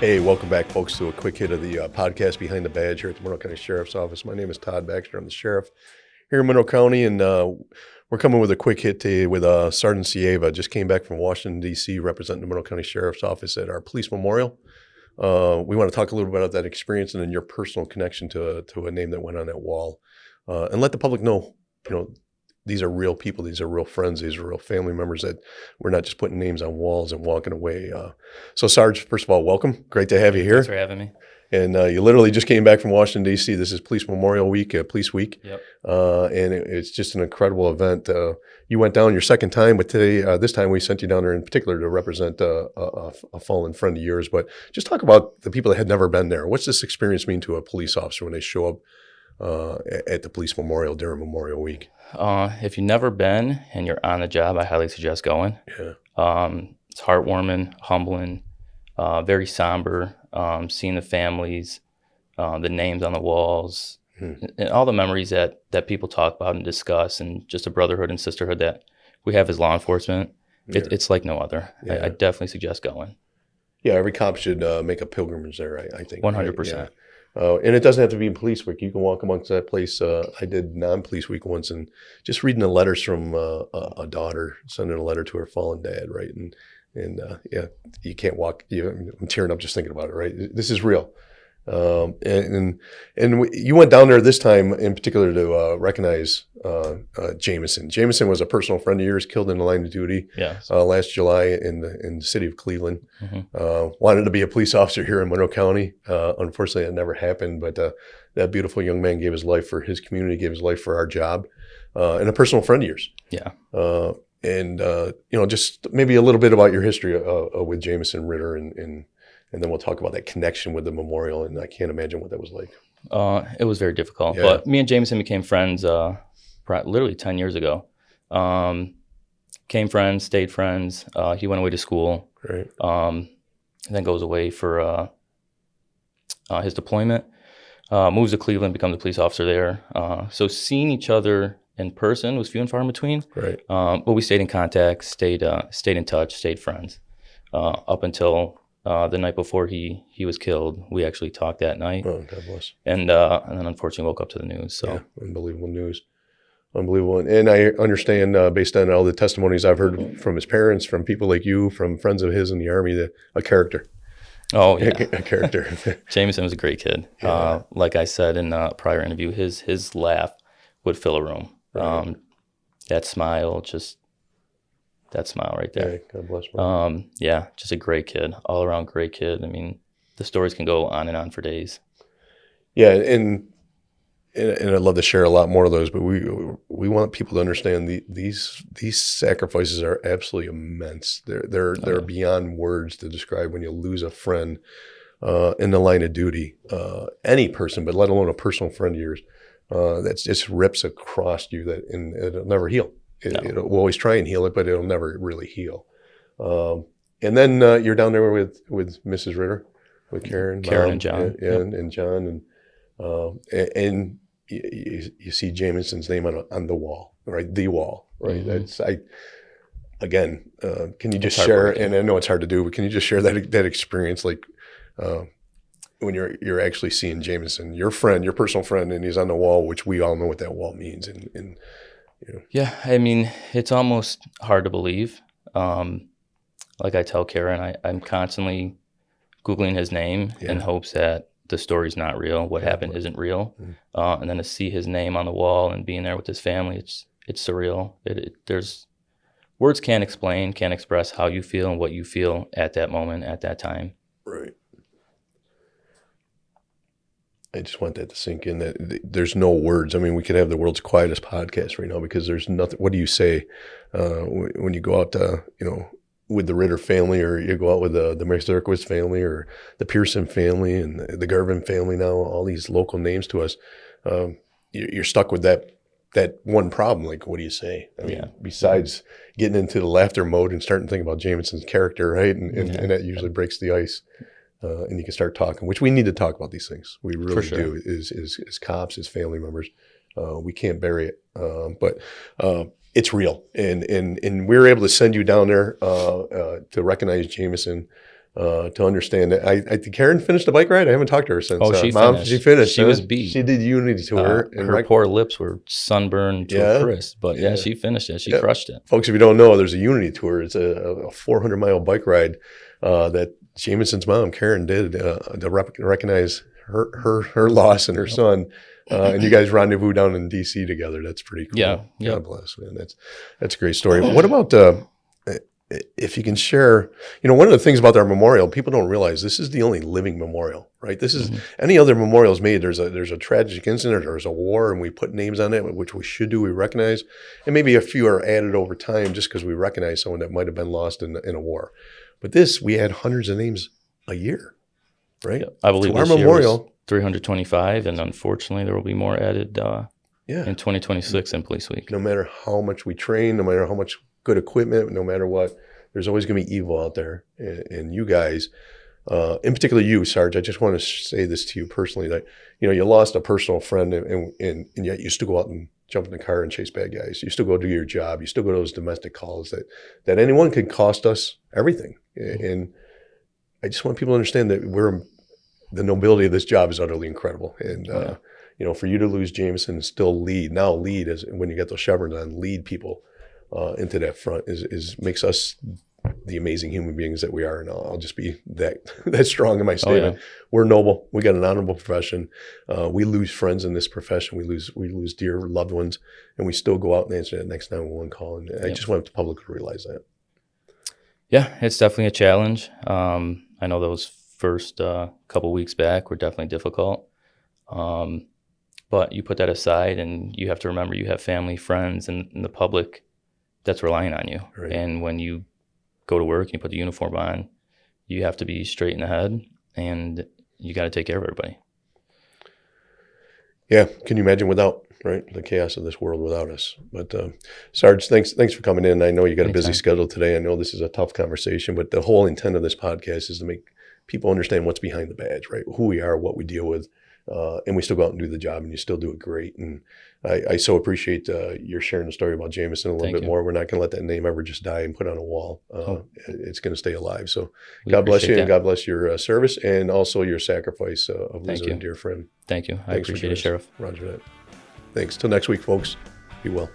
Hey, welcome back, folks, to a quick hit of the podcast Behind the Badge here at the Monroe County Sheriff's Office. My name is Todd Baxter. I'm the sheriff here in Monroe County, and we're coming with a quick hit today with Sergeant Saieva. Just came back from Washington, D.C., representing the Monroe County Sheriff's Office at our police memorial. We want to talk a little bit about that experience and then your personal connection to a name that went on that wall, and let the public know, these are real people. These are real friends. These are real family members that we're not just putting names on walls and walking away. So, Sarge, first of all, welcome. Great to have you here. Thanks for having me. And you literally just came back from Washington, D.C. This is Police Memorial Week, Police Week. Yep. And it's just an incredible event. You went down your second time, but today, this time we sent you down there in particular to represent a fallen friend of yours. But just talk about the people that had never been there. What's this experience mean to a police officer when they show up at the Police Memorial during Memorial Week? If you've never been and you're on the job, I highly suggest going. Yeah. It's heartwarming, humbling, very somber, seeing the families, the names on the walls, and all the memories that people talk about and discuss, and just a brotherhood and sisterhood that we have as law enforcement. Yeah. It's like no other. Yeah. I definitely suggest going. Yeah, every cop should make a pilgrimage there, I think. 100%. Right? Yeah. And it doesn't have to be in police week. You can walk amongst that place. I did non-police week once, and just reading the letters from a daughter sending a letter to her fallen dad, right? And yeah, you can't walk. I'm tearing up just thinking about it, right? This is real. And you went down there this time in particular to recognize Jameson. Jameson was a personal friend of yours, killed in the line of duty last July in the city of Cleveland. Wanted to be a police officer here in Monroe County. Unfortunately, it never happened, but that beautiful young man gave his life for his community, gave his life for our job, and a personal friend of yours. Yeah. Just maybe a little bit about your history with Jameson Ritter and then we'll talk about that connection with the memorial, and I can't imagine what that was like. It was very difficult. Yeah. But me and Jameson became friends literally 10 years ago. Became friends, stayed friends. He went away to school. Right. And then goes away for his deployment. Moves to Cleveland, becomes a police officer there. So seeing each other in person was few and far in between. Right. But we stayed in contact, stayed in touch, stayed friends up until the night before he was killed. We actually talked that night. Oh, God bless. And then unfortunately woke up to the news. So yeah, unbelievable news. Unbelievable. And I understand, based on all the testimonies I've heard from his parents, from people like you, from friends of his in the Army, that a character. Oh, yeah. A character. Jameson was a great kid. Yeah. Like I said in a prior interview, his laugh would fill a room. Right. That smile, just that smile right there. Yeah, God bless him. Yeah, just a great kid, all around great kid. I mean, the stories can go on and on for days. Yeah, and I'd love to share a lot more of those, but we want people to understand these sacrifices are absolutely immense. They're beyond words to describe when you lose a friend in the line of duty. Any person, but let alone a personal friend of yours, that just rips across you and it'll never heal. We'll always try and heal it, but it'll never really heal. And then you're down there with Mrs. Ritter, with Karen, Mom, and John, and John, and you see Jameson's name on the wall, right? The wall, right? Mm-hmm. Can you just share? And I know it's hard to do, but can you just share that experience, like when you're actually seeing Jameson, your friend, your personal friend, and he's on the wall, which we all know what that wall means, and Yeah, I mean, it's almost hard to believe. Like I tell Karen, I'm constantly Googling his name in hopes that the story's not real, what happened isn't real. Mm-hmm. And then to see his name on the wall and being there with his family, it's surreal. There's words can't explain, can't express how you feel and what you feel at that moment, at that time. Right. I just want that to sink in, that there's no words. I mean, we could have the world's quietest podcast right now because there's nothing. What do you say when you go out to, with the Ritter family, or you go out with the Mazurkowitz family, or the Pearson family and the Garvin family now, all these local names to us, you're stuck with that one problem. Like, what do you say? I mean, besides getting into the laughter mode and starting to think about Jameson's character, right? And that usually breaks the ice. And you can start talking, which we need to talk about these things. We really do, as cops, as family members. We can't bury it. But it's real. And we were able to send you down there to recognize Jameson. to understand that. I think Karen finished the bike ride. I haven't talked to her since. Oh, she Mom, finished. she finished. She was beat. She did Unity Tour. And her poor lips were sunburned to a crisp, but yeah, she finished it. She crushed it. Folks, if you don't know, there's a Unity Tour. It's a 400-mile bike ride that Jamison's mom, Karen, did to recognize her loss and her son. And you guys rendezvous down in D.C. together. That's pretty cool. Yeah. God bless, man. That's a great story. What about if you can share, one of the things about our memorial, people don't realize this is the only living memorial, right? This is any other memorials made. There's a tragic incident, or there's a war, and we put names on it, which we should do. We recognize, and maybe a few are added over time just because we recognize someone that might have been lost in a war. But we add hundreds of names a year, right? I believe our this memorial year was 325, and unfortunately, there will be more added in 2026 in Police Week. No matter how much we train, no matter how much good equipment, no matter what, there's always going to be evil out there. And you guys, in particular you, Sarge, I just want to say this to you personally, that, you lost a personal friend and yet you still go out and jump in the car and chase bad guys. You still go do your job. You still go to those domestic calls that anyone could cost us everything. And I just want people to understand that the nobility of this job is utterly incredible. And, for you to lose Jameson and still lead as when you get those chevrons on, lead people into that front makes us the amazing human beings that we are. And I'll just be that strong in my statement. Oh, yeah. We're noble. We got an honorable profession. We lose friends in this profession. We lose dear loved ones, and we still go out and answer that next 911 call. And I just want the public to realize that. Yeah, it's definitely a challenge. I know those first couple weeks back were definitely difficult. But you put that aside, and you have to remember you have family, friends, and the public that's relying on you. Right. And when you go to work and you put the uniform on, you have to be straight in the head, and you got to take care of everybody. Yeah. Can you imagine without, right, the chaos of this world without us? But Sarge, thanks for coming in. I know you got a busy schedule today. I know this is a tough conversation, but the whole intent of this podcast is to make people understand what's behind the badge, right? Who we are, what we deal with. And we still go out and do the job, and you still do it great. And I so appreciate your sharing the story about Jameson a little bit more. We're not going to let that name ever just die and put on a wall. It's going to stay alive. So God bless you, and God bless your service, and also your sacrifice of losing a dear friend. Thank you. I appreciate it, Sheriff. Roger that. Thanks. Till next week, folks. Be well.